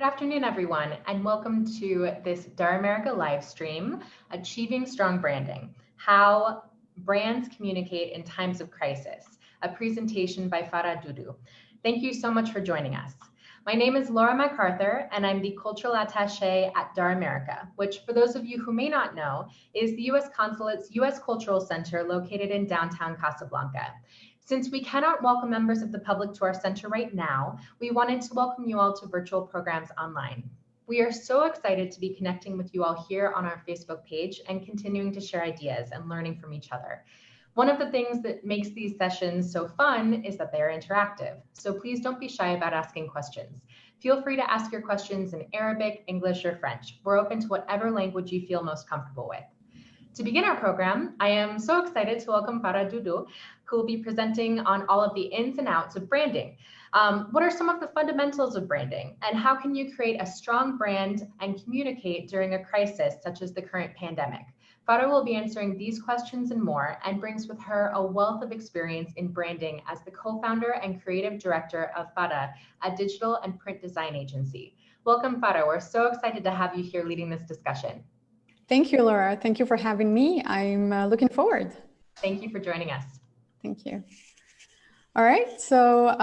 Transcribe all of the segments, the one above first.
Good afternoon, everyone, and welcome to this Dar America live stream, Achieving Strong Branding, How Brands Communicate in Times of Crisis, a presentation by Farah Doudou. Thank you so much for joining us. My name is Laura MacArthur, and I'm the Cultural Attaché at Dar America, which, for those of you who may not know, is the U.S. Consulate's U.S. Cultural Center located in downtown Casablanca. Since we cannot welcome members of the public to our center right now, we wanted to welcome you all to virtual programs online. We are so excited to be connecting with you all here on our Facebook page and continuing to share ideas and learning from each other. One of the things that makes these sessions so fun is that they are interactive, so please don't be shy about asking questions. Feel free to ask your questions in Arabic, English, or French. We're open to whatever language you feel most comfortable with. To begin our program, I am so excited to welcome Farah Doudou, who will be presenting on all of the ins and outs of branding. What are some of the fundamentals of branding, and how can you create a strong brand and communicate during a crisis such as the current pandemic? Farah will be answering these questions and more, and brings with her a wealth of experience in branding as the co-founder and creative director of FADA, a digital and print design agency. Welcome, Farah. We're so excited to have you here leading this discussion. Thank you, Laura. Thank you for having me. I'm looking forward. Thank you for joining us. Thank you. All right, so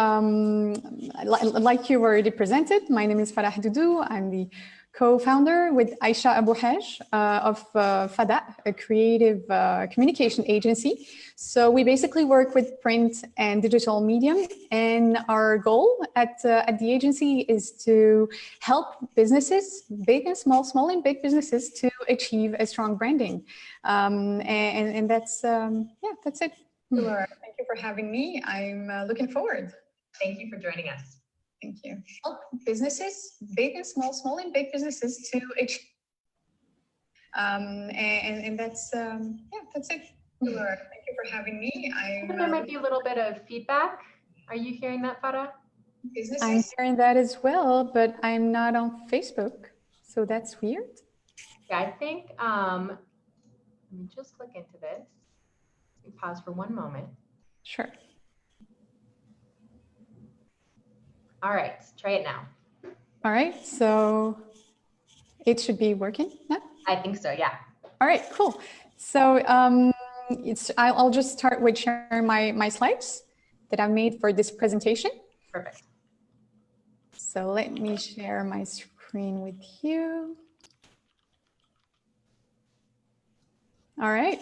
like you already presented, my name is Farah Doudou. I'm the co-founder with Aisha Abu Haj of FADA, a creative communication agency. So we basically work with print and digital medium, and our goal at the agency is to help businesses, big and small and big businesses, to achieve a strong branding. And that's, yeah, that's it. Laura, thank you for having me. I'm looking forward. Thank you for joining us. Thank you. Help businesses, big and small and big businesses, to achieve. And that's, yeah, that's it. Laura, thank you for having me. There might be a little bit of feedback. Are you hearing that, Farah? I'm hearing that as well, but I'm not on Facebook, so that's weird. Yeah, I think, let me just click into this. Pause for one moment. Sure. All right, try it now. All right, so it should be working now? I think so, yeah. All right, cool. So I'll just start with sharing my slides that I've made for this presentation. Perfect. So let me share my screen with you. All right.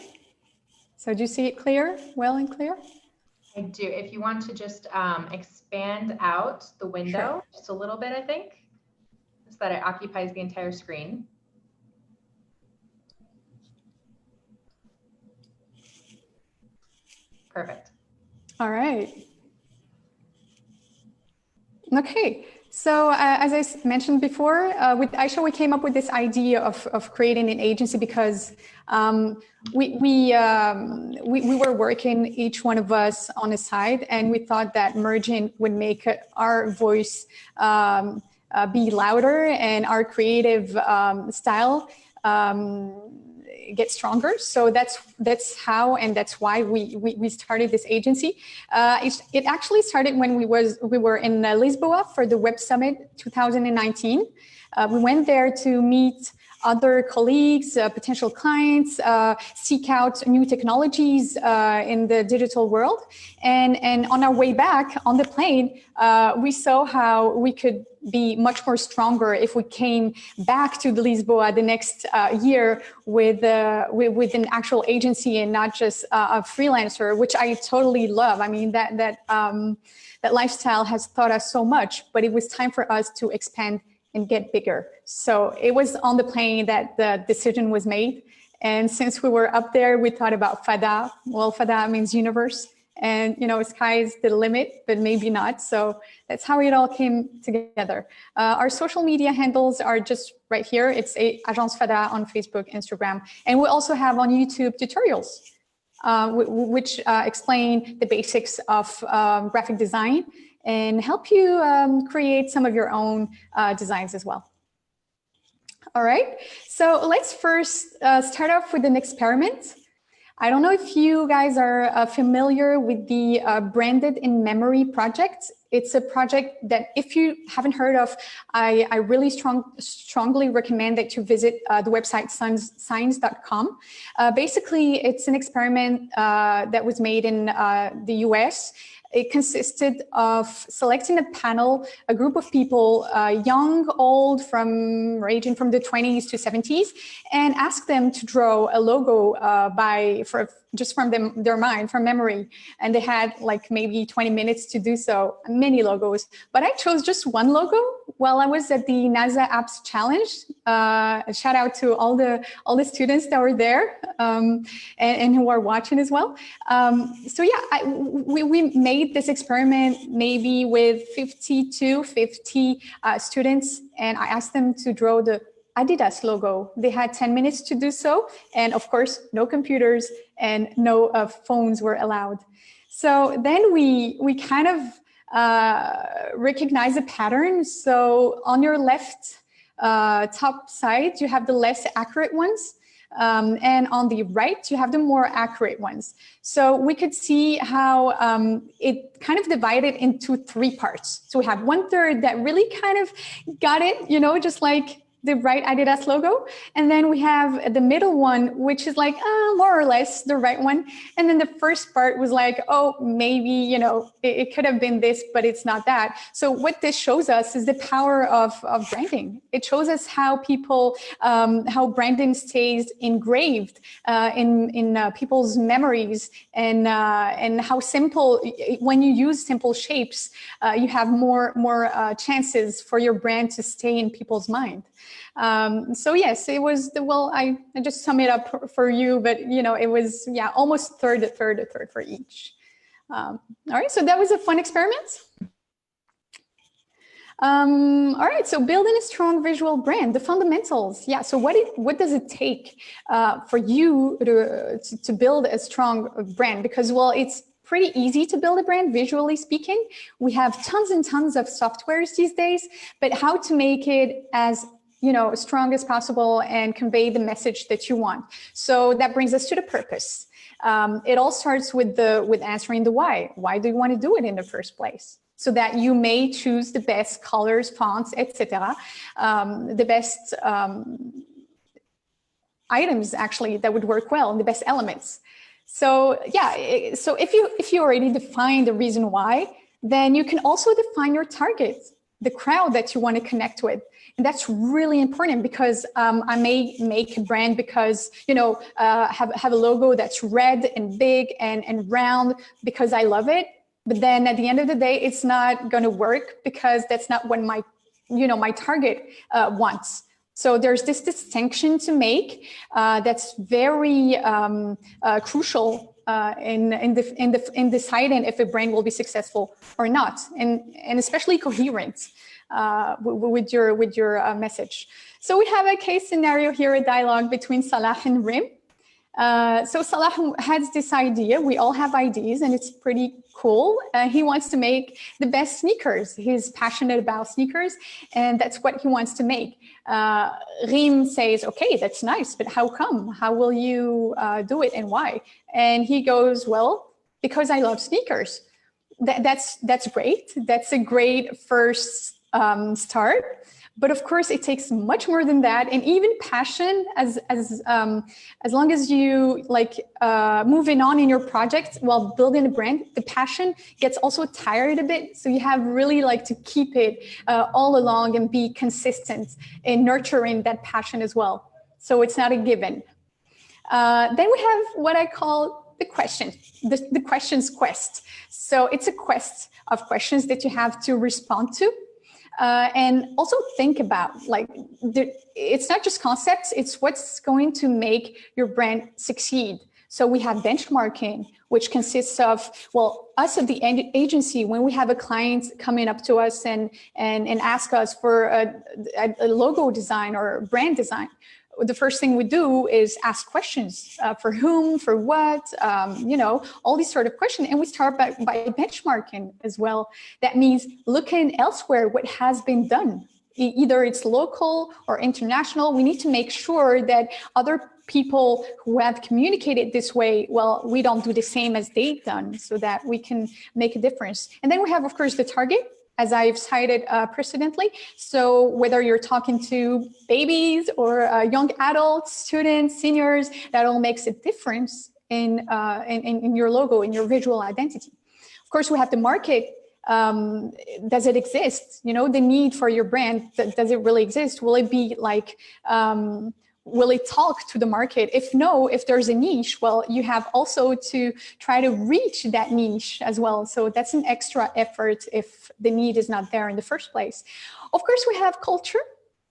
So do you see it clear, well and clear? I do. If you want to just expand out the window just a little bit, I think, so that it occupies the entire screen. Perfect. All right. Okay. So as I mentioned before, with Aisha, we came up with this idea of creating an agency because we were working, each one of us on a side, and we thought that merging would make our voice be louder and our creative style get stronger. So that's how, and that's why we started this agency. It actually started when we were in Lisboa for the Web Summit 2019. We went there to meet other colleagues, potential clients, seek out new technologies in the digital world. And on our way back on the plane, we saw how we could be much more stronger if we came back to the Lisboa the next year with an actual agency and not just a freelancer, which I totally love. I mean, that lifestyle has taught us so much, but it was time for us to expand and get bigger. So it was on the plane that the decision was made. And since we were up there, we thought about FADA. Well, FADA means universe. And, you know, sky's the limit, but maybe not. So that's how it all came together. Our social media handles are just right here. It's Agence FADA on Facebook, Instagram. And we also have on YouTube tutorials, which explain the basics of graphic design and help you create some of your own designs as well. All right, so let's first start off with an experiment. I don't know if you guys are familiar with the Branded in Memory project. It's a project that, if you haven't heard of, I really strongly recommend that you visit the website science.com. Basically, it's an experiment that was made in the US. It consisted of selecting a panel, a group of people, young, old, ranging from the 20s to 70s, and ask them to draw a logo just from their mind, from memory. And they had like maybe 20 minutes to do so, many logos. But I chose just one logo while I was at the NASA Apps Challenge. Shout out to all the students that were there and who are watching as well. So yeah, we made this experiment maybe with 50 students, and I asked them to draw the Adidas logo. They had 10 minutes to do so. And of course, no computers and no phones were allowed. So then we kind of recognize a pattern. So on your left top side, you have the less accurate ones. And on the right, you have the more accurate ones. So we could see how it kind of divided into 3 parts. So we have 1/3 that really kind of got it, just like the right Adidas logo. And then we have the middle one, which is like more or less the right one. And then the first part was like, oh, maybe, it could have been this, but it's not that. So what this shows us is the power of branding. It shows us how people, how branding stays engraved in people's memories, and how simple, when you use simple shapes, you have more chances for your brand to stay in people's mind. So yes, it was I just sum it up for you, but it was, almost third for each. All right, so that was a fun experiment. All right, so building a strong visual brand, the fundamentals. Yeah, so what does it take for you to build a strong brand? Because, it's pretty easy to build a brand, visually speaking. We have tons and tons of softwares these days, but how to make it as strong as possible and convey the message that you want. So that brings us to the purpose. It all starts with answering the why. Why do you want to do it in the first place? So that you may choose the best colors, fonts, etc., the best items actually that would work well, and the best elements. So yeah, so if you already define the reason why, then you can also define your target, the crowd that you want to connect with. And that's really important, because I may make a brand because, have a logo that's red and big and round because I love it. But then at the end of the day, it's not going to work because that's not what my target wants. So there's this distinction to make that's very crucial in deciding if a brand will be successful or not, and especially coherent with your message. So we have a case scenario here, a dialogue between Salah and Rim. So Salah has this idea. We all have ideas, and it's pretty cool. He wants to make the best sneakers. He's passionate about sneakers, and that's what he wants to make. Rim says, okay, that's nice, but how come? How will you do it, and why? And he goes, well, because I love sneakers. That's great. That's a great first start. But of course, it takes much more than that, and even passion. As long as you moving on in your project while building a brand, the passion gets also tired a bit. So you have really to keep it all along and be consistent in nurturing that passion as well. So it's not a given. Then we have what I call the question, the questions quest. So it's a quest of questions that you have to respond to. And also think about, it's not just concepts, it's what's going to make your brand succeed. So we have benchmarking, which consists of, us at the agency, when we have a client coming up to us and ask us for a logo design or brand design, the first thing we do is ask questions for whom, for what, all these sort of questions. And we start by benchmarking as well. That means looking elsewhere, what has been done. Either it's local or international. We need to make sure that other people who have communicated this way, well, we don't do the same as they've done so that we can make a difference. And then we have, of course, the target, as I've cited precedently. So whether you're talking to babies or young adults, students, seniors, that all makes a difference in your logo, in your visual identity. Of course, we have the market. Does it exist? You know, the need for your brand, does it really exist? Will it be like, will it talk to the market? If no, if there's a niche, well, you have also to try to reach that niche as well. So that's an extra effort if the need is not there in the first place. Of course, we have culture.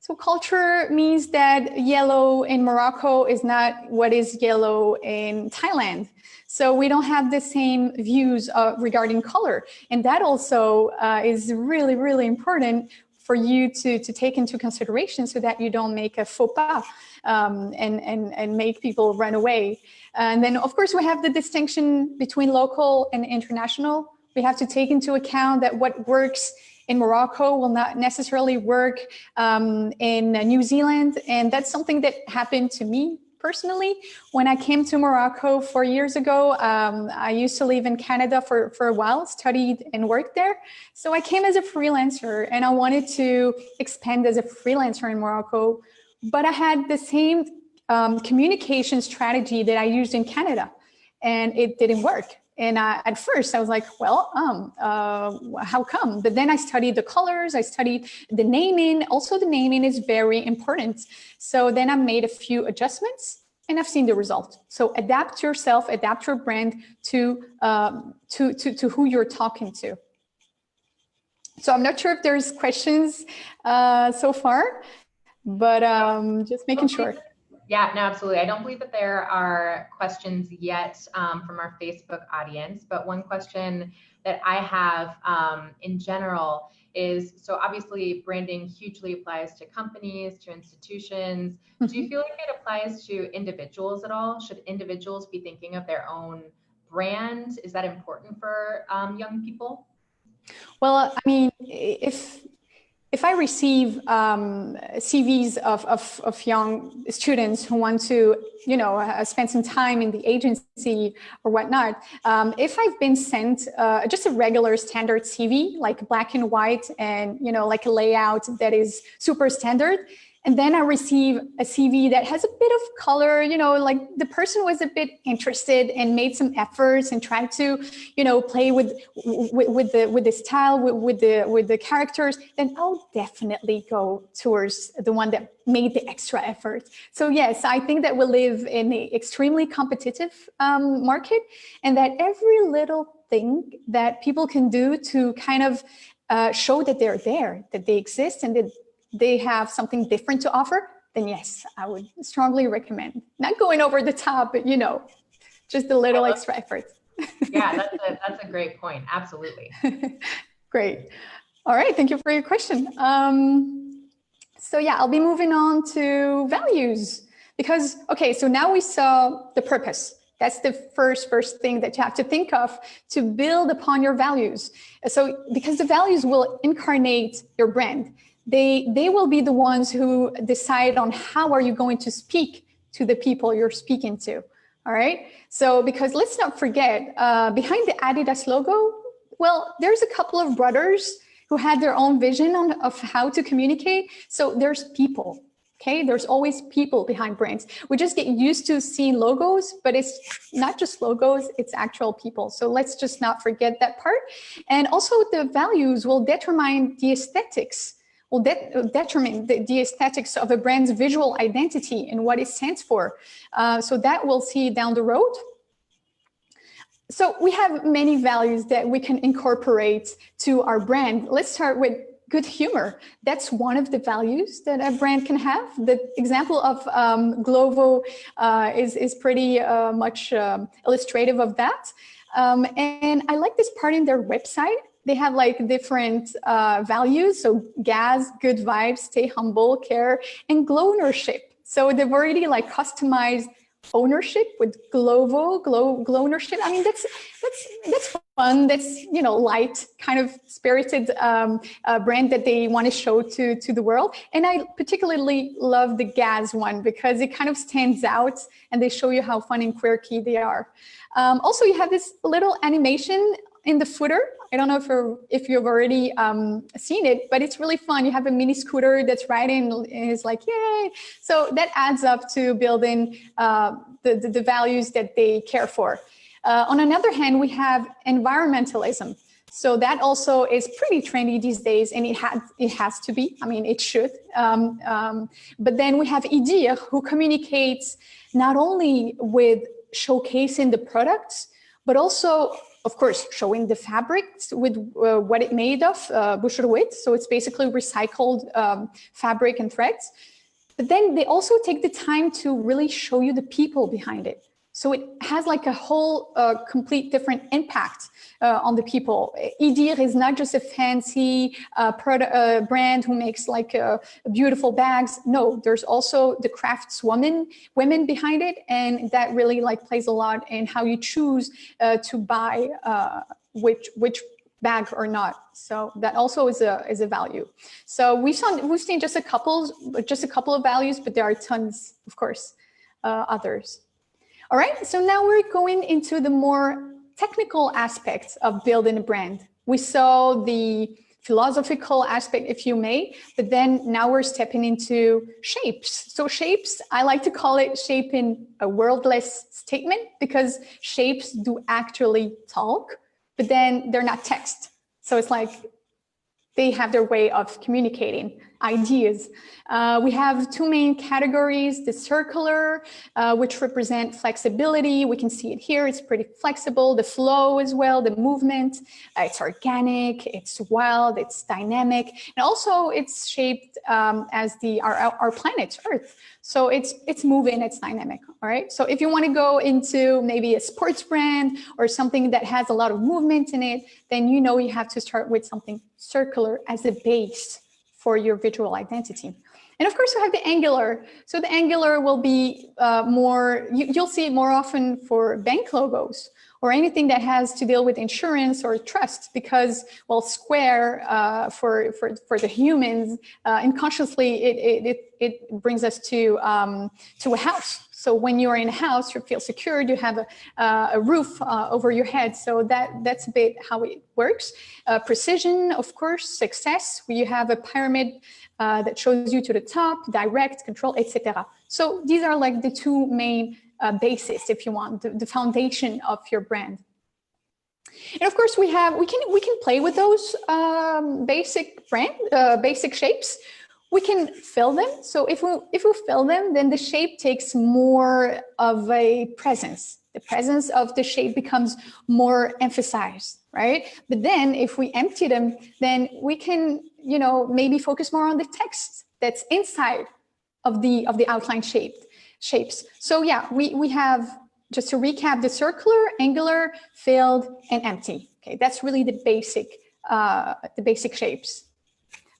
So culture means that yellow in Morocco is not what is yellow in Thailand. So we don't have the same views regarding color. And that also is really, really important for you to take into consideration so that you don't make a faux pas and make people run away. And then, of course, we have the distinction between local and international. We have to take into account that what works in Morocco will not necessarily work in New Zealand. And that's something that happened to me personally. When I came to Morocco 4 years ago, I used to live in Canada for a while, studied and worked there. So I came as a freelancer and I wanted to expand as a freelancer in Morocco, but I had the same communication strategy that I used in Canada and it didn't work. And at first I was like, well, how come? But then I studied the colors, I studied the naming. Also the naming is very important. So then I made a few adjustments and I've seen the result. So adapt yourself, adapt your brand to who you're talking to. So I'm not sure if there's questions so far, but just making sure. Yeah, no, absolutely. I don't believe that there are questions yet from our Facebook audience, but one question that I have in general is, so obviously branding hugely applies to companies, to institutions. Mm-hmm. Do you feel like it applies to individuals at all? Should individuals be thinking of their own brand? Is that important for young people? Well, I mean, if I receive CVs of young students who want to, you know, spend some time in the agency or whatnot, if I've been sent just a regular standard CV, like black and white and, you know, like a layout that is super standard, and then I receive a CV that has a bit of color, you know, like the person was a bit interested and made some efforts and tried to, you know, play with the style, with the characters, then I'll definitely go towards the one that made the extra effort. So yes, I think that we live in an extremely competitive market, and that every little thing that people can do to kind of show that they're there, that they exist, and that they have something different to offer, then yes, I would strongly recommend. Not going over the top, but, you know, just a little extra effort. Yeah, that's a great point. Absolutely. Great. All right, thank you for your question. So yeah, I'll be moving on to values because, okay, so now we saw the purpose. That's the first thing that you have to think of to build upon your values. So because the values will incarnate your brand. They will be the ones who decide on how are you going to speak to the people you're speaking to, all right? So because let's not forget, behind the Adidas logo, well, there's a couple of brothers who had their own vision of how to communicate. So there's people, okay? There's always people behind brands. We just get used to seeing logos, but it's not just logos, it's actual people. So let's just not forget that part. And also the values will determine the aesthetics, will determine the aesthetics of a brand's visual identity and what it stands for. So that we'll see down the road. So we have many values that we can incorporate to our brand. Let's start with good humor. That's one of the values that a brand can have. The example of Glovo is pretty much illustrative of that. And I like this part in their website. They have like different values. So gas, good vibes, stay humble, care, and glow ownership. So they've already like customized ownership, with glow ownership. I mean, that's fun. That's, you know, light, kind of spirited brand that they want to show to the world. And I particularly love the Gaz one because it kind of stands out and they show you how fun and quirky they are. Also, you have this little animation in the footer. I don't know if you've already seen it, but it's really fun. You have a mini scooter that's riding and it's like, yay. So that adds up to building the values that they care for. On another hand, we have environmentalism. So that also is pretty trendy these days, and it has to be. I mean, it should. But then we have Idir, who communicates not only with showcasing the products, but also, of course, showing the fabrics with what it made of, boucherouette. So it's basically recycled fabric and threads. But then they also take the time to really show you the people behind it. So it has like a whole complete different impact on the people. Idir is not just a fancy brand who makes like beautiful bags. No, there's also the women behind it, and that really like plays a lot in how you choose to buy which bag or not. So that also is a value. So we've seen just a couple of values, but there are tons, of course, others. All right, so now we're going into the more technical aspects of building a brand. We saw the philosophical aspect, if you may, but then now we're stepping into shapes. So shapes, I like to call it shaping a wordless statement, because shapes do actually talk, but then they're not text. So it's like they have their way of communicating ideas. We have two main categories: the circular, which represent flexibility. We can see it here. It's pretty flexible. The flow as well, the movement. It's organic, it's wild, it's dynamic. And also it's shaped as our planet Earth. So it's moving, it's dynamic, all right? So if you want to go into maybe a sports brand or something that has a lot of movement in it, then you know you have to start with something circular as a base for your visual identity. And of course, you have the angular. So the angular will be you'll see it more often for bank logos or anything that has to deal with insurance or trust, because, well, square for the humans, unconsciously, it brings us to a house. So when you're in a house, you feel secured, you have a roof over your head. So that's a bit how it works. Precision, of course, success, where you have a pyramid that shows you to the top, direct, control, etc. So these are like the two main basis, if you want, the foundation of your brand. And of course, we can play with those basic shapes. We can fill them. So if we fill them, then the shape takes more of a presence. The presence of the shape becomes more emphasized, right? But then if we empty them, then we can, maybe focus more on the text that's inside of the outline shapes. So yeah, we have, just to recap, the circular, angular, filled, and empty. Okay, that's really the basic shapes.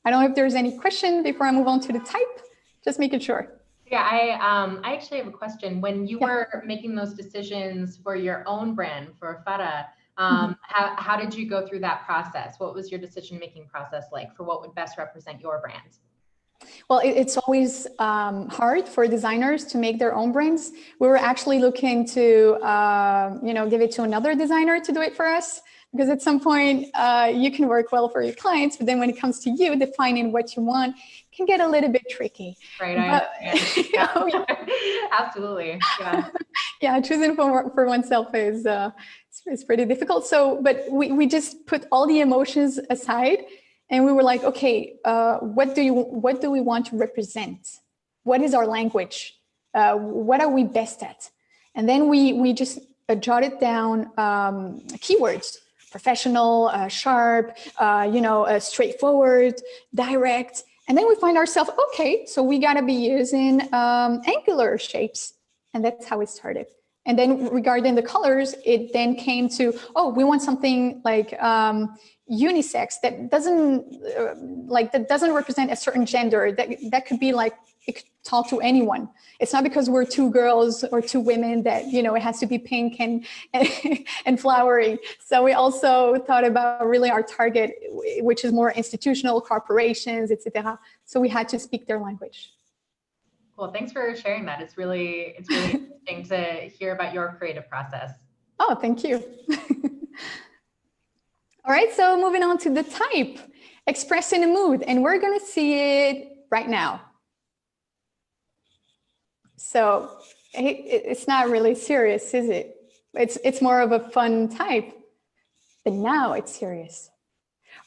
I don't know if there's any question before I move on to the type, just making sure. Yeah, I actually have a question. When you were making those decisions for your own brand, for FADA, how did you go through that process? What was your decision-making process like for what would best represent your brand? Well, it's always hard for designers to make their own brands. We were actually looking to, give it to another designer to do it for us, because at some point you can work well for your clients, but then when it comes to you defining what you want, it can get a little bit tricky. Right, I understand. Absolutely, yeah. Yeah, choosing for oneself is pretty difficult. So, but we just put all the emotions aside. And we were like, okay, what do we want to represent? What is our language? What are we best at? And then we just jotted down keywords: professional, sharp, straightforward, direct. And then we find ourselves, okay, so we gotta be using angular shapes. And that's how it started. And then regarding the colors, it then came to, we want something like unisex that doesn't represent a certain gender. That could be like it could talk to anyone. It's not because we're two girls or two women that, you know, it has to be pink and flowery. So we also thought about really our target, which is more institutional, corporations, etc. So we had to speak their language. Well, thanks for sharing that. It's really interesting to hear about your creative process. Oh, thank you. All right, so moving on to the type, expressing a mood, and we're going to see it right now. So it's not really serious, is it? It's more of a fun type, but now it's serious.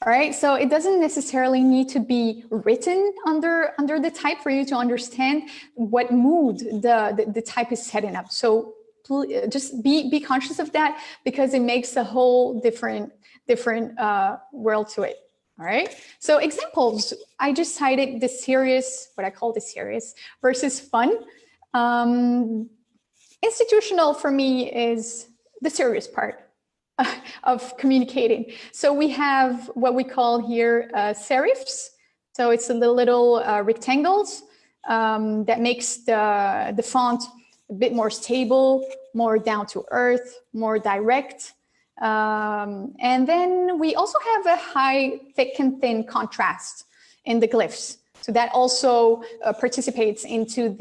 All right, so it doesn't necessarily need to be written under the type for you to understand what mood the type is setting up. So just be conscious of that, because it makes a whole different world to it. All right, so examples, I just cited the serious, what I call the serious versus fun. Institutional for me is the serious part of communicating. So we have what we call here serifs. So it's the little rectangles that makes the font a bit more stable, more down to earth, more direct. And then we also have a high thick and thin contrast in the glyphs. So that also participates into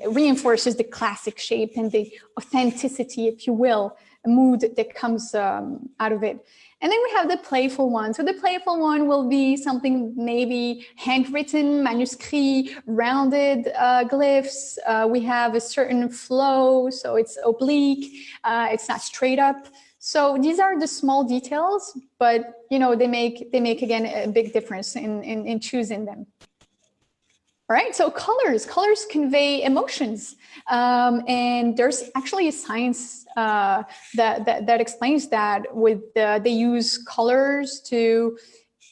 reinforces the classic shape and the authenticity, if you will, mood that comes out of it. And then we have the playful one. So the playful one will be something maybe handwritten, manuscript, rounded glyphs. We have a certain flow, so it's oblique, it's not straight up. So these are the small details, but you know, they make again a big difference in choosing them. All right, so colors convey emotions, and there's actually a science that explains that. With they use colors to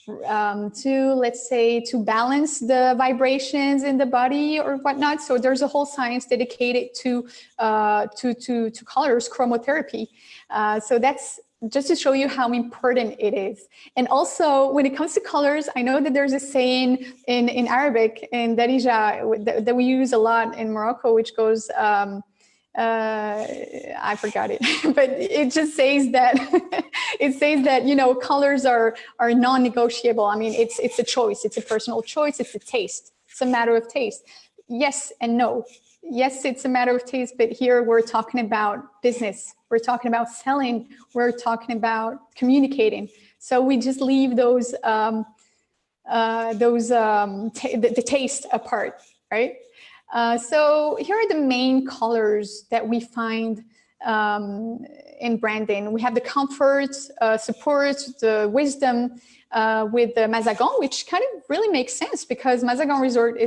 let's say to balance the vibrations in the body or whatnot. So there's a whole science dedicated to colors, chromotherapy. So that's just to show you how important it is. And also, when it comes to colors, I know that there's a saying in Arabic, in Darija, that we use a lot in Morocco, which goes, I forgot it, but it just says that, you know, colors are non-negotiable. I mean, it's a choice, it's a personal choice, it's a taste, it's a matter of taste. Yes and no. Yes, it's a matter of taste, but here we're talking about business. We're talking about selling. We're talking about communicating. So we just leave the taste apart, right? So here are the main colors that we find in branding. We have the comfort, support, the wisdom with the Mazagon, which kind of really makes sense because Mazagon Resort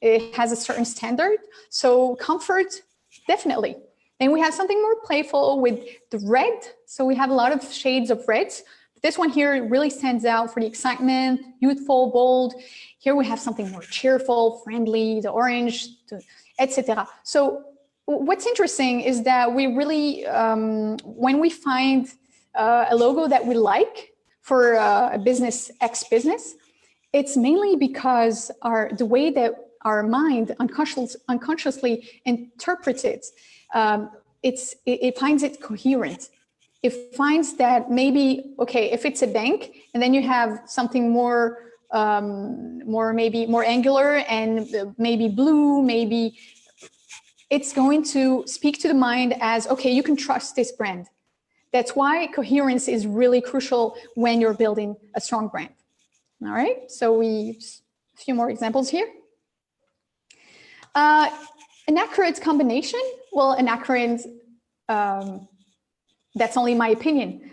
it has a certain standard. So comfort, definitely. Then we have something more playful with the red. So we have a lot of shades of reds. This one here really stands out for the excitement, youthful, bold. Here we have something more cheerful, friendly, the orange, etc. So what's interesting is that we really, when we find a logo that we like for a business, X business, it's mainly because the way that our mind unconsciously interprets it, it finds it coherent. It finds that maybe, okay, if it's a bank and then you have something more maybe more angular and maybe blue, maybe it's going to speak to the mind as, okay, you can trust this brand. That's why coherence is really crucial when you're building a strong brand. All right, so a few more examples here. An accurate combination, well, an accurate, that's only my opinion.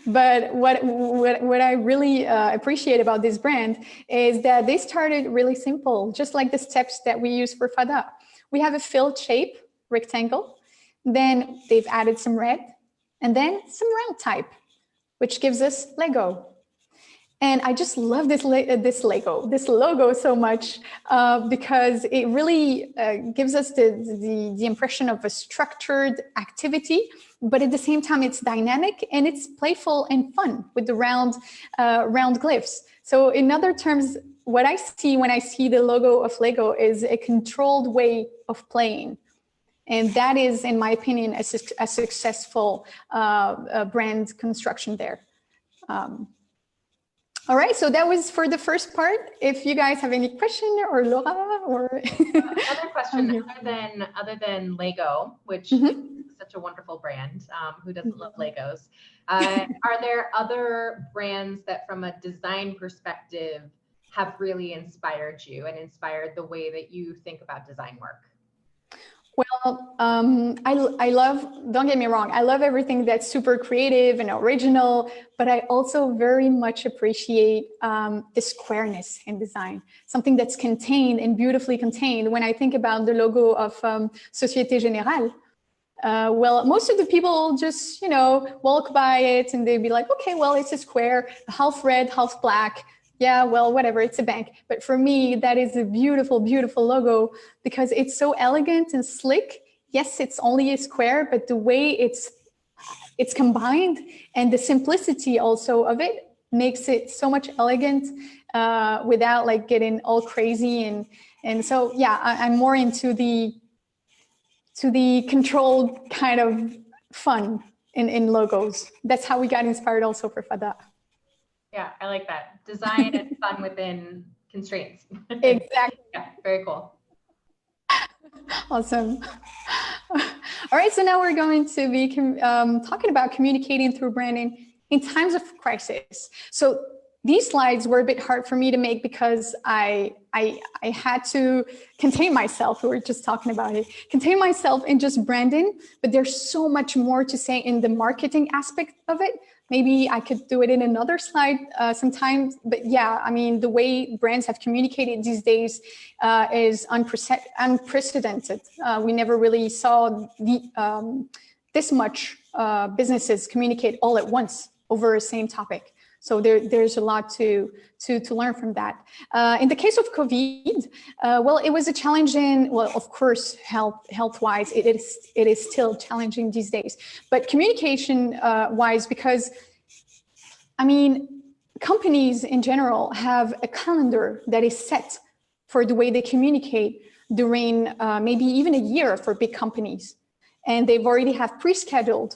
But what I really appreciate about this brand is that they started really simple, just like the steps that we use for FADA. We have a filled shape, rectangle, then they've added some red, and then some round type, which gives us Lego. And I just love this logo so much because it really gives us the impression of a structured activity, but at the same time it's dynamic and it's playful and fun with the round glyphs. So in other terms, what I see when I see the logo of Lego is a controlled way of playing. And that is, in my opinion, a successful brand construction there. All right, so that was for the first part. If you guys have any question, or Laura, or another question, other than Lego, which is such a wonderful brand, who doesn't love Legos? Are there other brands that, from a design perspective, have really inspired you and inspired the way that you think about design work? Well, I love, don't get me wrong, I love everything that's super creative and original, but I also very much appreciate the squareness in design, something that's contained and beautifully contained. When I think about the logo of Société Générale, well, most of the people just, walk by it and they'd be like, okay, well, it's a square, half red, half black. Yeah, well, whatever, it's a bank. But for me, that is a beautiful, beautiful logo because it's so elegant and slick. Yes, it's only a square, but the way it's combined and the simplicity also of it makes it so much elegant without like getting all crazy. And so, yeah, I'm more into the controlled kind of fun in logos. That's how we got inspired also for FADA. Yeah, I like that. Design and fun within constraints. Exactly. Yeah, very cool. Awesome. All right, so now we're going to be talking about communicating through branding in times of crisis. So these slides were a bit hard for me to make because I had to contain myself. We were just talking about it. Contain myself in just branding, but there's so much more to say in the marketing aspect of it. Maybe I could do it in another slide sometimes. But yeah, I mean, the way brands have communicated these days is unprecedented. We never really saw this much businesses communicate all at once over the same topic. So there's a lot to learn from that. In the case of COVID, well, it was a challenging, well, of course, health-wise, it is still challenging these days. But communication-wise, because, I mean, companies in general have a calendar that is set for the way they communicate during maybe even a year for big companies. And they've already have pre-scheduled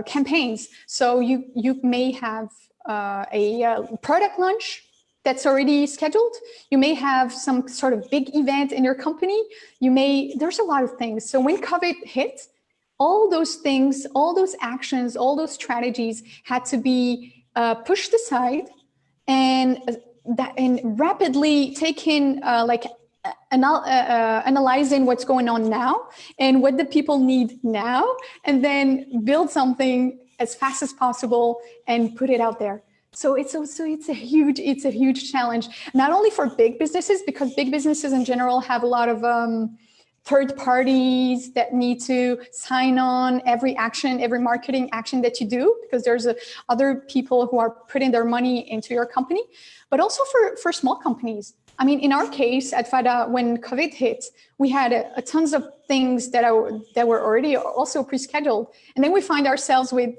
campaigns. So you may have a product launch that's already scheduled. You may have some sort of big event in your company. There's a lot of things. So when COVID hit, all those things, all those actions, all those strategies had to be pushed aside and rapidly taken analyzing what's going on now and what the people need now, and then build something as fast as possible and put it out there. So it's a huge challenge, not only for big businesses, because big businesses in general have a lot of third parties that need to sign on every marketing action that you do, because there's other people who are putting their money into your company, but also for small companies. I mean, in our case at FADA, when COVID hit, we had a tons of things that were already also pre-scheduled. And then we find ourselves with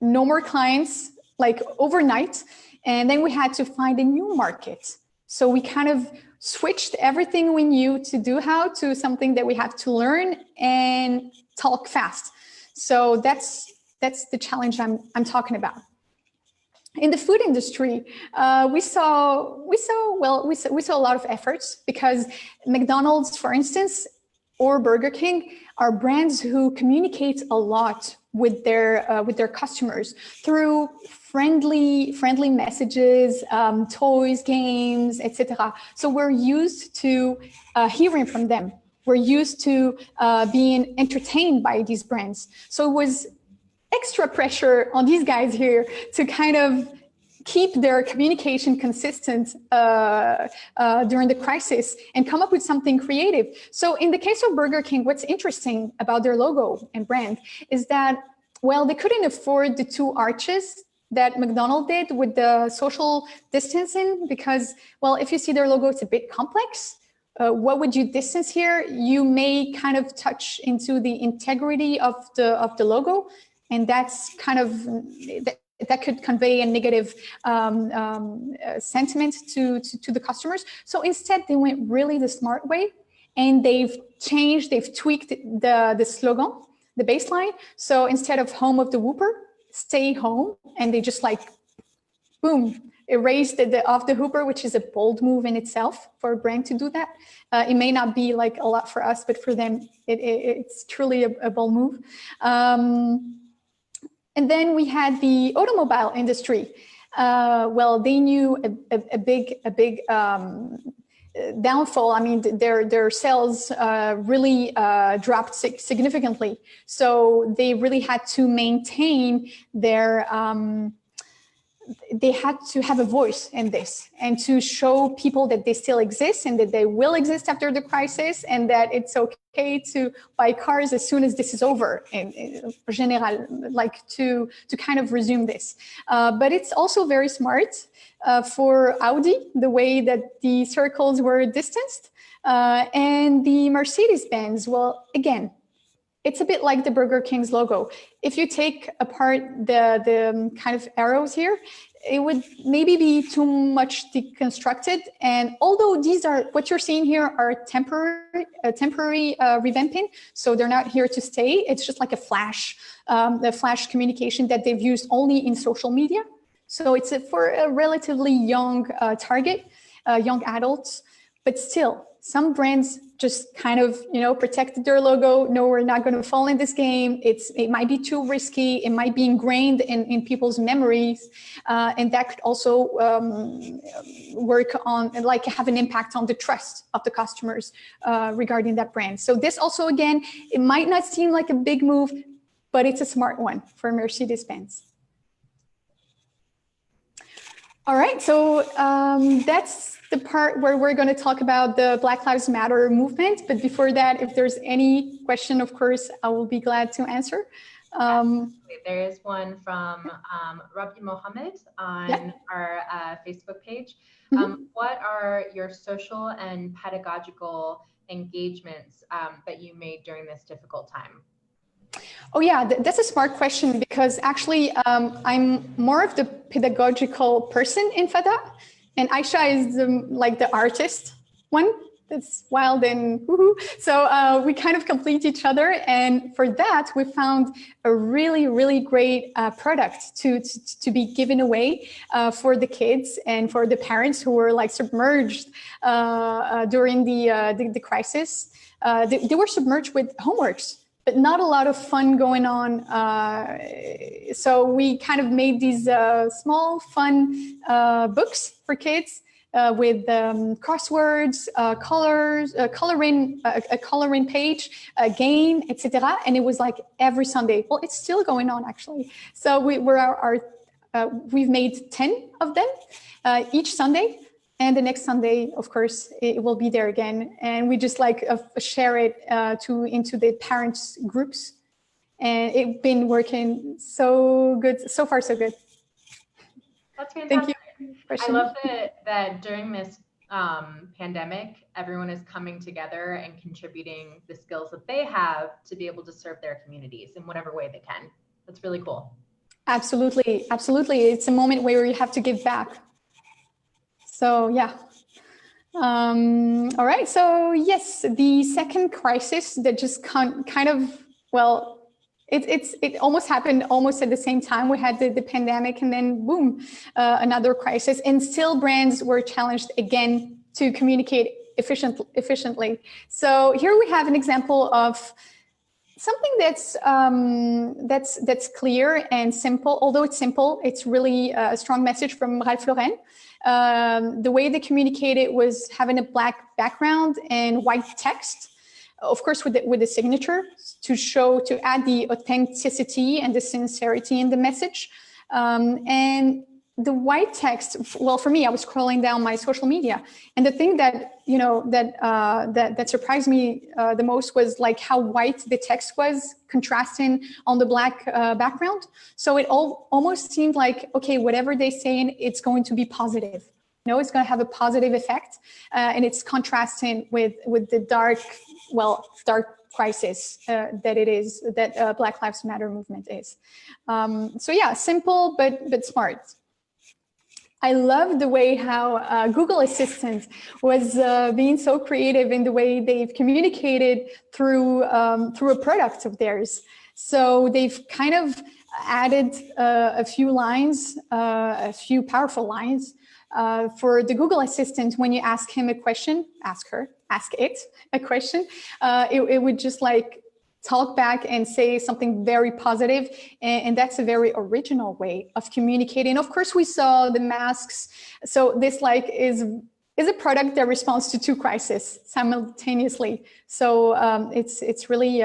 no more clients, like overnight. And then we had to find a new market. So we kind of switched everything we knew to do to something that we have to learn and talk fast. So that's the challenge I'm talking about. In the food industry, we saw a lot of efforts, because McDonald's, for instance, or Burger King are brands who communicate a lot with their customers through friendly messages, toys, games, etc. So we're used to hearing from them. We're used to being entertained by these brands. So it was extra pressure on these guys here to kind of keep their communication consistent during the crisis and come up with something creative. So in the case of Burger King, what's interesting about their logo and brand is that, well, they couldn't afford the 2 arches that McDonald's did with the social distancing, because, well, if you see their logo, it's a bit complex. What would you distance here? You may kind of touch into the integrity of the logo. And that's kind of, that could convey a negative sentiment to the customers. So instead, they went really the smart way, and they've tweaked the slogan, the baseline. So instead of home of the Whooper, stay home, and they just like, boom, erased the off the Whooper, which is a bold move in itself for a brand to do that. It may not be like a lot for us, but for them, it's truly a bold move. And then we had the automobile industry. Well, they knew a big downfall. I mean, their sales really dropped significantly. So they really had to maintain their, they had to have a voice in this and to show people that they still exist and that they will exist after the crisis, and that it's okay to buy cars as soon as this is over, in general, like to kind of resume this. But it's also very smart for Audi, the way that the circles were distanced, and the Mercedes-Benz, well, again, it's a bit like the Burger King's logo. If you take apart the kind of arrows here, it would maybe be too much deconstructed. And although these are, what you're seeing here are temporary revamping, so they're not here to stay. It's just like a flash communication that they've used only in social media. So it's for a relatively young target, young adults, but still, some brands just kind of, protected their logo. No, we're not going to fall in this game. It might be too risky. It might be ingrained in people's memories. And that could also work on, like, have an impact on the trust of the customers regarding that brand. So this also, again, it might not seem like a big move, but it's a smart one for Mercedes-Benz. All right, so that's the part where we're going to talk about the Black Lives Matter movement. But before that, if there's any question, of course, I will be glad to answer. There is one from Rabbi Mohammed on our Facebook page. What are your social and pedagogical engagements that you made during this difficult time? Oh yeah, that's a smart question, because actually I'm more of the pedagogical person in FADA, and Aisha is the artist one. That's wild and woohoo. So we kind of complete each other, and for that we found a really, really great product to be given away for the kids and for the parents who were like submerged during the crisis. They were submerged with homeworks, but not a lot of fun going on. So we kind of made these small, fun books for kids with crosswords, colors, a coloring page, a game, etc. And it was like every Sunday. Well, it's still going on actually. So we've made 10 of them each Sunday. And the next Sunday, of course, it will be there again. And we just share it into the parents groups. And it's been working so good. So far, so good. That's fantastic. Thank you. I love that during this pandemic, everyone is coming together and contributing the skills that they have to be able to serve their communities in whatever way they can. That's really cool. Absolutely. Absolutely. It's a moment where you have to give back. So yeah. All right. So yes, the second crisis that just kind of, well, it almost happened almost at the same time. We had the pandemic, and then boom, another crisis, and still brands were challenged again to communicate efficiently. So here we have an example of something that's clear and simple. Although it's simple, it's really a strong message from Ralph Lauren. The way they communicated was having a black background and white text, of course, with the signature to add the authenticity and the sincerity in the message. And the white text, well, for me, I was scrolling down my social media, and the thing that that surprised me the most was like how white the text was, contrasting on the black background. So it almost seemed like, okay, whatever they're saying, it's going to be positive. It's going to have a positive effect, and it's contrasting with the dark crisis that Black Lives Matter movement is. So yeah, simple but smart. I love the way how Google Assistant was being so creative in the way they've communicated through a product of theirs. So they've kind of added a few lines, a few powerful lines for the Google Assistant. When you ask him a question, ask it a question, it would just like talk back and say something very positive, and that's a very original way of communicating. Of course, we saw the masks. So this like is a product that responds to two crises simultaneously. So it's really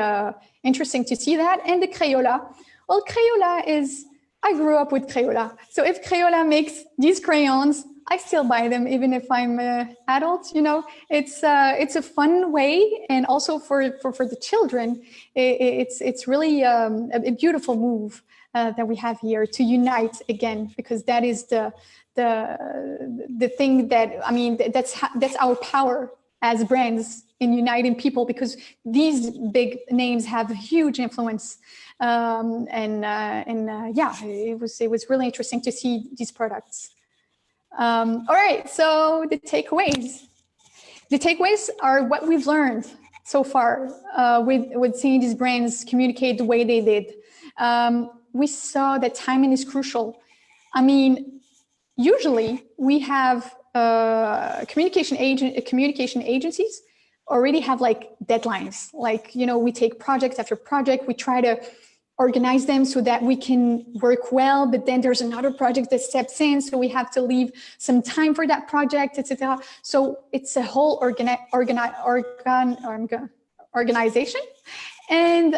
interesting to see that. And the Crayola. Well, Crayola is, I grew up with Crayola. So if Crayola makes these crayons, I still buy them even if I'm adult. You know, it's a fun way, and also for the children, it's really a beautiful move that we have here to unite again, because that is the thing that, I mean, that's our power as brands in uniting people, because these big names have a huge influence. Yeah, it was really interesting to see these products. All right, so the takeaways. The takeaways are what we've learned so far with seeing these brands communicate the way they did. We saw that timing is crucial. I mean, usually we have communication agencies already have like deadlines. Like, you know, we take project after project, we try to organize them so that we can work well, but then there's another project that steps in, so we have to leave some time for that project, etc. So it's a whole organization, and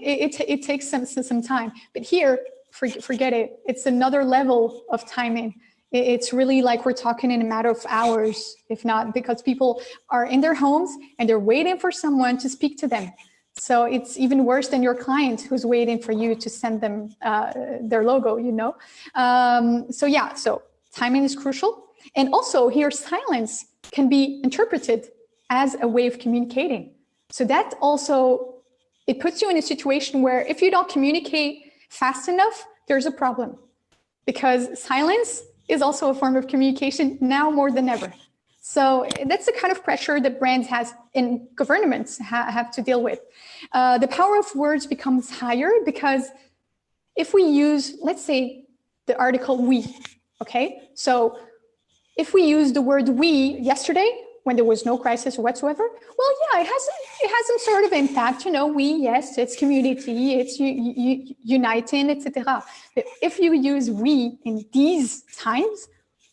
it takes some time. But here, forget it. It's another level of timing. It's really like we're talking in a matter of hours, if not, because people are in their homes and they're waiting for someone to speak to them. So it's even worse than your client who's waiting for you to send them their logo, you know? So yeah, so timing is crucial. And also here, silence can be interpreted as a way of communicating. So that also, it puts you in a situation where if you don't communicate fast enough, there's a problem. Because silence is also a form of communication now more than ever. So that's the kind of pressure that brands has and governments have to deal with. The power of words becomes higher because if we use, let's say, the article we, okay? So if we use the word we yesterday when there was no crisis whatsoever, well, yeah, it has some sort of impact. You know, we, yes, it's community, it's uniting, etc. But if you use we in these times,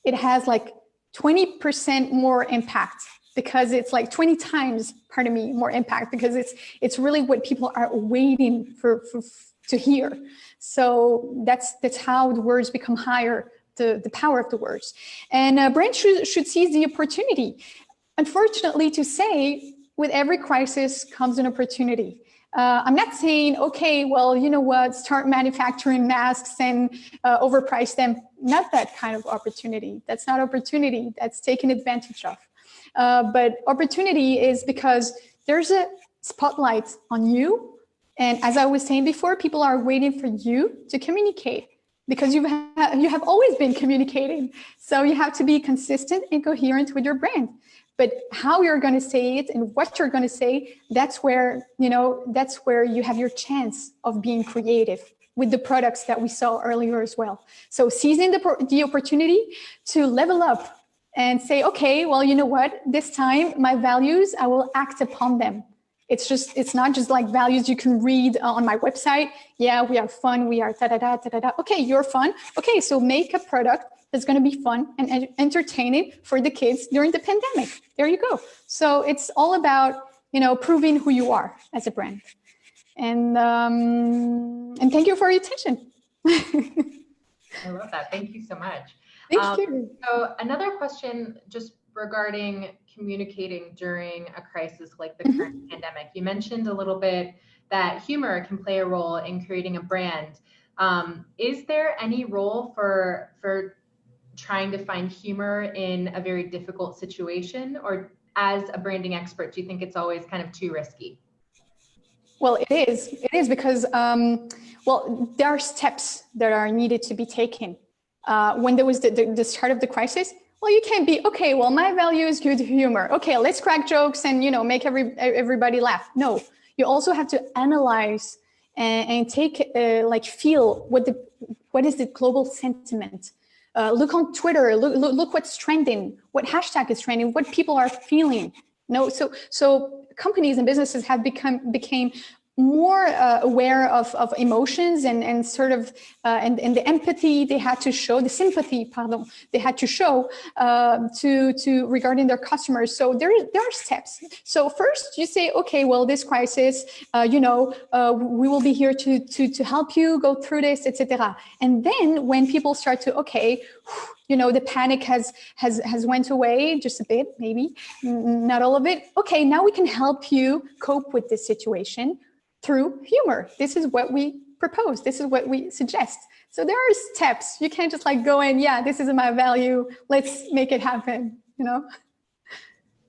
it has like 20% more impact, because it's like 20 times, pardon me, more impact, because it's really what people are waiting for to hear. So that's how the words become higher, the power of the words. And brands should seize the opportunity. Unfortunately, to say, with every crisis comes an opportunity. I'm not saying, okay, well, you know what, start manufacturing masks and overprice them. Not that kind of opportunity. That's not opportunity. That's taken advantage of. But opportunity is because there's a spotlight on you. And as I was saying before, people are waiting for you to communicate, because you have always been communicating. So you have to be consistent and coherent with your brand. But how you're going to say it and what you're going to say, that's where you have your chance of being creative with the products that we saw earlier as well. So seizing the opportunity to level up and say, okay, well, you know what, this time my values, I will act upon them. It's not just like values you can read on my website. Yeah, we are fun, we are da-da-da, da-da-da. Okay, you're fun. Okay, so make a product that's going to be fun and entertaining for the kids during the pandemic. There you go. So it's all about, you know, proving who you are as a brand. And thank you for your attention. I love that. Thank you so much. Thank you. So another question just regarding communicating during a crisis like the current pandemic. You mentioned a little bit that humor can play a role in creating a brand. Is there any role for trying to find humor in a very difficult situation, or as a branding expert, do you think it's always kind of too risky? Well, it is. It is because, well, there are steps that are needed to be taken. When there was the start of the crisis, well, you can't be, okay, well, my value is good humor. Okay, let's crack jokes and, make everybody laugh. No, you also have to analyze and take, feel what is the global sentiment. Look on Twitter, look what's trending, what hashtag is trending, what people are feeling. So companies and businesses have became more aware of emotions and sort of and the empathy they had to show, the sympathy, pardon, they had to show to regarding their customers. So there are steps. So first you say, okay, well, this crisis, we will be here to help you go through this, etc. And then when people start to, okay, the panic has went away just a bit, maybe not all of it. Okay, now we can help you cope with this situation through humor. This is what we propose. This is what we suggest. So there are steps. You can't just go in, yeah, this is my value. Let's make it happen,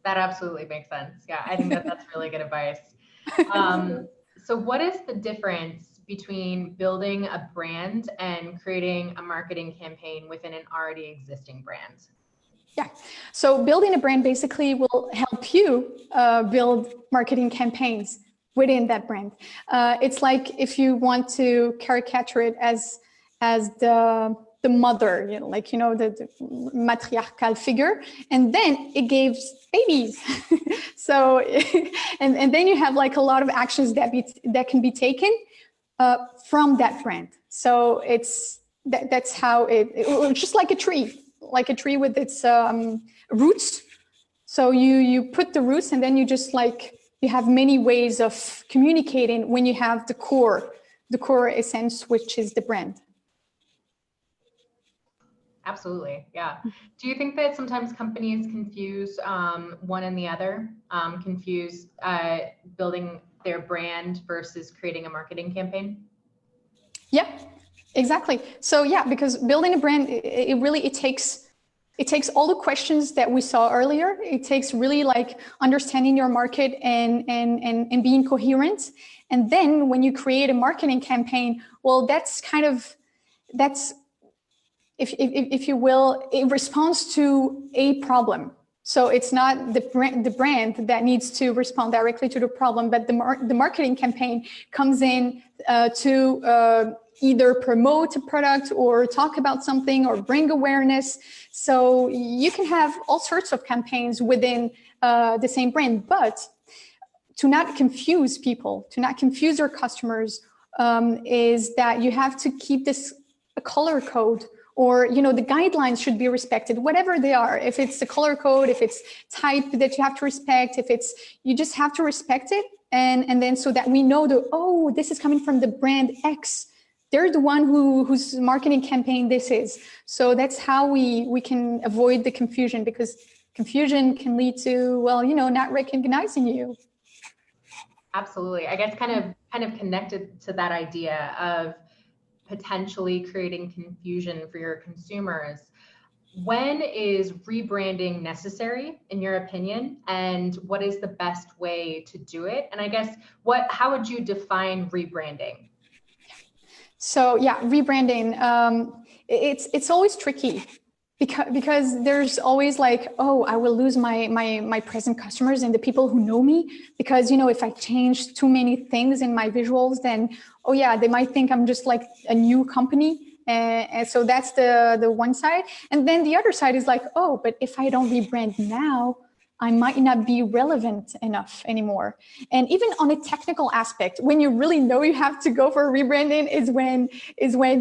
That absolutely makes sense. Yeah, I think that's really good advice. So what is the difference between building a brand and creating a marketing campaign within an already existing brand? Yeah, so building a brand basically will help you build marketing campaigns within that brand. It's like if you want to caricature it as the mother, the matriarchal figure, and then it gives babies. So, and then you have a lot of actions that can be taken from that brand. So that's how it's just like a tree with its roots. So you put the roots, and then you just you have many ways of communicating when you have the core essence, which is the brand. Absolutely, yeah. Do you think that sometimes companies confuse one and the other, confuse building their brand versus creating a marketing campaign? Yeah, exactly. So yeah, because building a brand, it takes all the questions that we saw earlier. It takes really understanding your market and being coherent. And then when you create a marketing campaign, well, that's if you will, it responds to a problem. So it's not the brand that needs to respond directly to the problem, but the marketing campaign comes in to either promote a product or talk about something or bring awareness. So you can have all sorts of campaigns within the same brand, but to not confuse people, to not confuse your customers, is that you have to keep this a color code, or the guidelines should be respected, whatever they are. If it's the color code, if it's type that you have to respect, you just have to respect it, and then so that we know this is coming from the brand X. They're the one whose marketing campaign this is. So that's how we can avoid the confusion, because confusion can lead to, not recognizing you. Absolutely. I guess kind of connected to that idea of potentially creating confusion for your consumers. When is rebranding necessary, in your opinion, and what is the best way to do it? And I guess how would you define rebranding? So yeah, rebranding, it's always tricky because there's always I will lose my present customers and the people who know me, because if I change too many things in my visuals, then they might think I'm just a new company. And so that's the one side. And then the other side is but if I don't rebrand now, I might not be relevant enough anymore. And even on a technical aspect, when you really know you have to go for a rebranding is when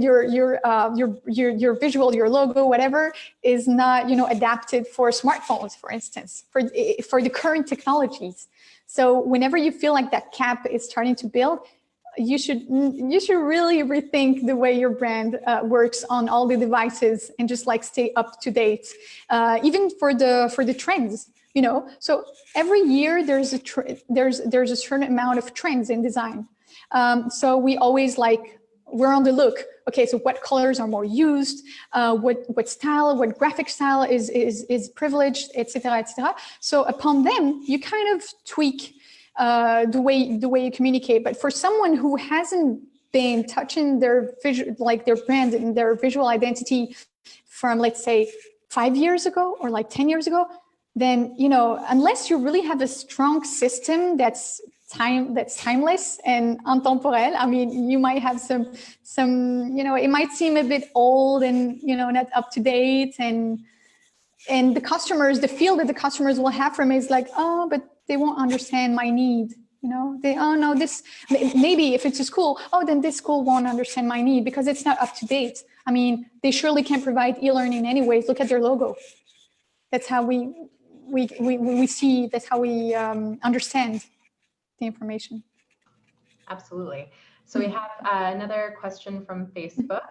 your visual, your logo, whatever, is not adapted for smartphones, for instance, for the current technologies. So whenever you feel like that gap is starting to build, you should really rethink the way your brand works on all the devices, and just stay up to date, even for the trends. So every year there's a certain amount of trends in design. So we always we're on the look. Okay, so what colors are more used? What style? What graphic style is privileged, etc., etc. So upon them, you kind of tweak the way you communicate. But for someone who hasn't been touching their their brand and their visual identity from, let's say, 5 years ago or like 10 years ago, then, unless you really have a strong system that's timeless and intemporel, I mean, you might have some, it might seem a bit old and, not up to date. And the feel that the customers will have from it is like, oh, but they won't understand my need. Maybe if it's a school, oh, then this school won't understand my need because it's not up to date. I mean, they surely can provide e-learning anyways. Look at their logo. That's how we see, that's how we understand the information. Absolutely. So we have another question from Facebook.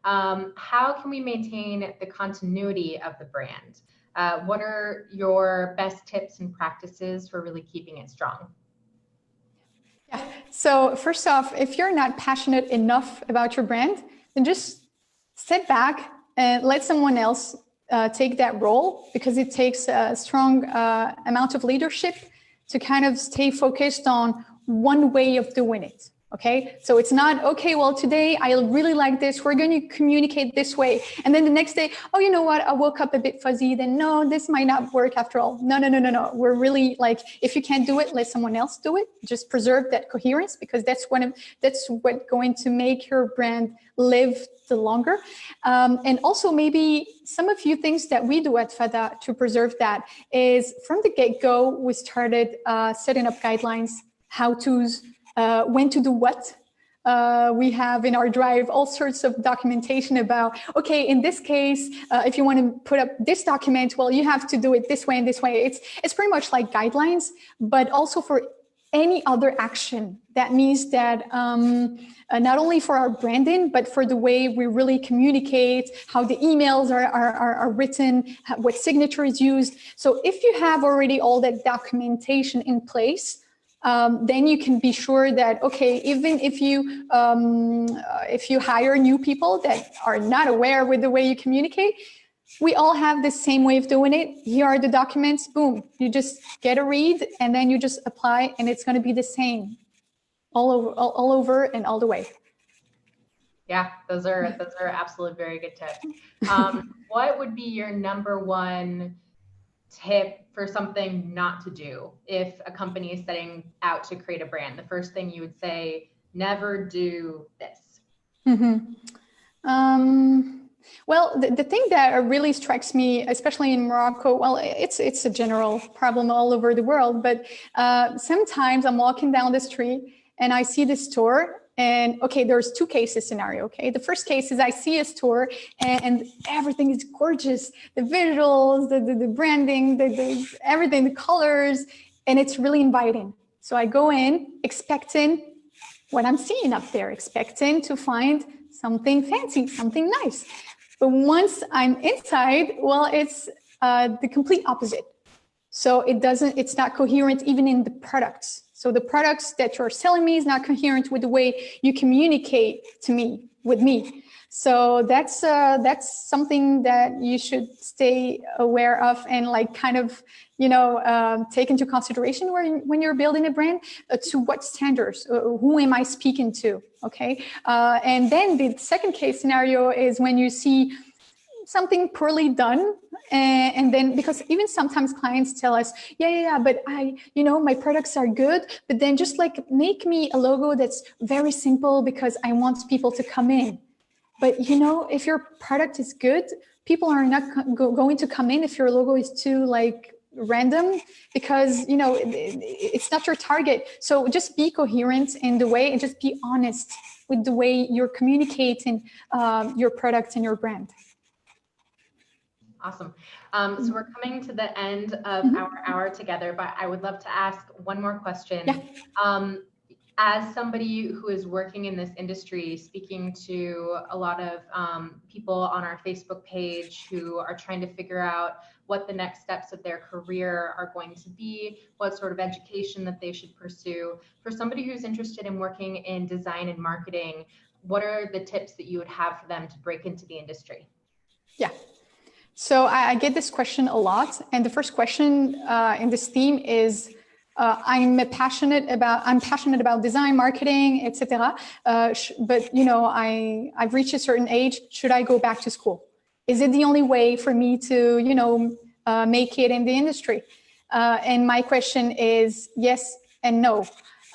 How can we maintain the continuity of the brand? What are your best tips and practices for really keeping it strong? Yeah. So first off, if you're not passionate enough about your brand, then just sit back and let someone else take that role, because it takes a strong amount of leadership to kind of stay focused on one way of doing it. Okay, so it's not, okay, well, today I really like this, we're going to communicate this way. And then the next day, oh, you know what, I woke up a bit fuzzy, then no, this might not work after all. No. We're really like, if you can't do it, let someone else do it. Just preserve that coherence, because that's what's going to make your brand live the longer. And also maybe some of you things that we do at FADA to preserve that is, from the get-go, we started setting up guidelines, how-tos, when to do what. We have in our drive all sorts of documentation about, okay, in this case, if you want to put up this document, well, you have to do it this way and this way. It's pretty much like guidelines, but also for any other action. That means that not only for our branding, but for the way we really communicate, how the emails are written, what signature is used. So if you have already all that documentation in place, then you can be sure that, okay, even if you hire new people that are not aware with the way you communicate, we all have the same way of doing it. Here are the documents, boom, you just get a read and then you just apply, and it's going to be the same all over and all the way. Yeah, those are absolutely very good tips. What would be your number one tip for something not to do if a company is setting out to create a brand? The first thing you would say, never do this. Well, the thing that really strikes me, especially in Morocco, well, it's a general problem all over the world, but sometimes I'm walking down the street and I see this store. And okay, there's two cases scenario. Okay, the first case is I see a store and everything is gorgeous, the visuals, the branding, the everything, the colors, and it's really inviting. So I go in expecting what I'm seeing up there, expecting to find something fancy, something nice. But once I'm inside, well, it's the complete opposite. So it's not coherent even in the products. So the products that you're selling me is not coherent with the way you communicate with me. So that's something that you should stay aware of and like kind of, take into consideration when you're building a brand. To what standards? Who am I speaking to? Okay. And then the second case scenario is when you see something poorly done, and then, because even sometimes clients tell us, yeah, but my products are good, but then just like make me a logo that's very simple because I want people to come in. But if your product is good, people are not going to come in if your logo is too like random, because it's not your target. So just be coherent in the way and just be honest with the way you're communicating your product and your brand. Awesome. So we're coming to the end of our hour together, but I would love to ask one more question. Yeah. As somebody who is working in this industry, speaking to a lot of people on our Facebook page who are trying to figure out what the next steps of their career are going to be, what sort of education that they should pursue. For somebody who's interested in working in design and marketing, what are the tips that you would have for them to break into the industry? Yeah. So I get this question a lot. And the first question in this theme is, I'm passionate about design, marketing, etc. But I've reached a certain age. Should I go back to school? Is it the only way for me to make it in the industry? And my question is yes and no.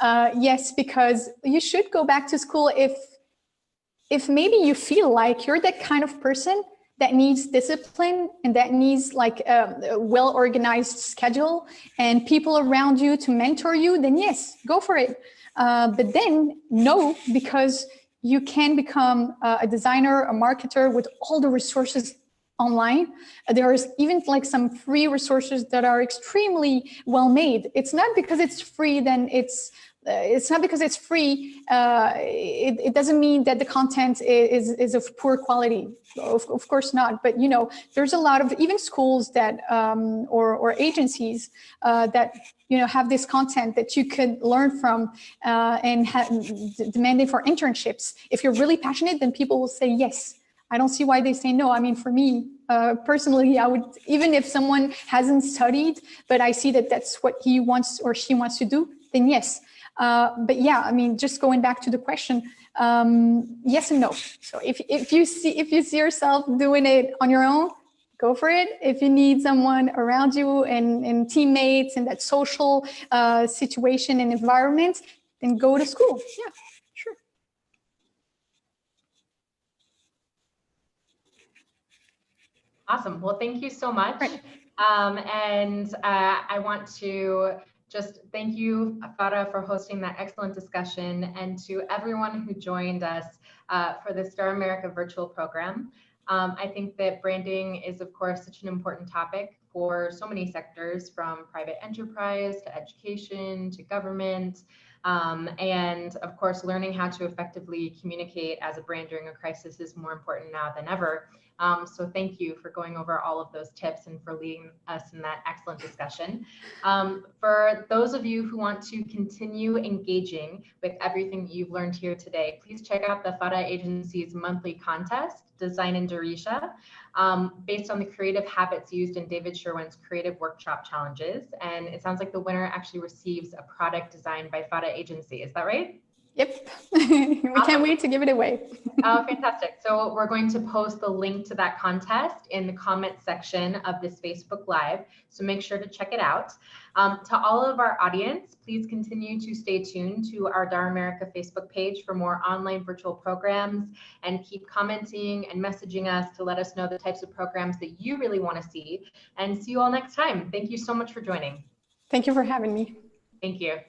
Yes, because you should go back to school if maybe you feel like you're that kind of person that needs discipline and that needs like a well-organized schedule and people around you to mentor you, then yes, go for it. But then no, because you can become a designer, a marketer with all the resources online. There's even like some free resources that are extremely well made. It's not because it's free, then it's not because it's free. It doesn't mean that the content is of poor quality. Of course not. But there's a lot of even schools that or agencies that have this content that you could learn from and demanding for internships. If you're really passionate, then people will say yes. I don't see why they say no. I mean, for me personally, I would, even if someone hasn't studied, but I see that that's what he wants or she wants to do, then yes. But yeah, I mean, just going back to the question, yes and no. So if you see yourself doing it on your own, go for it. If you need someone around you and teammates and that social situation and environment, then go to school. Yeah, sure. Awesome. Well, thank you so much. Right. And I want to just thank you, Farah, for hosting that excellent discussion, and to everyone who joined us for the Dar America virtual program. I think that branding is, of course, such an important topic for so many sectors, from private enterprise to education to government. And of course, learning how to effectively communicate as a brand during a crisis is more important now than ever. So thank you for going over all of those tips and for leading us in that excellent discussion. For those of you who want to continue engaging with everything you've learned here today, please check out the FADA agency's monthly contest, Design in Darija, based on the creative habits used in David Sherwin's creative workshop challenges. And it sounds like the winner actually receives a product designed by FADA agency. Is that right? Yep. We can't wait to give it away. Oh, fantastic. So we're going to post the link to that contest in the comment section of this Facebook Live. So make sure to check it out. To all of our audience, please continue to stay tuned to our Dar America Facebook page for more online virtual programs, and keep commenting and messaging us to let us know the types of programs that you really want to see. And see you all next time. Thank you so much for joining. Thank you for having me. Thank you.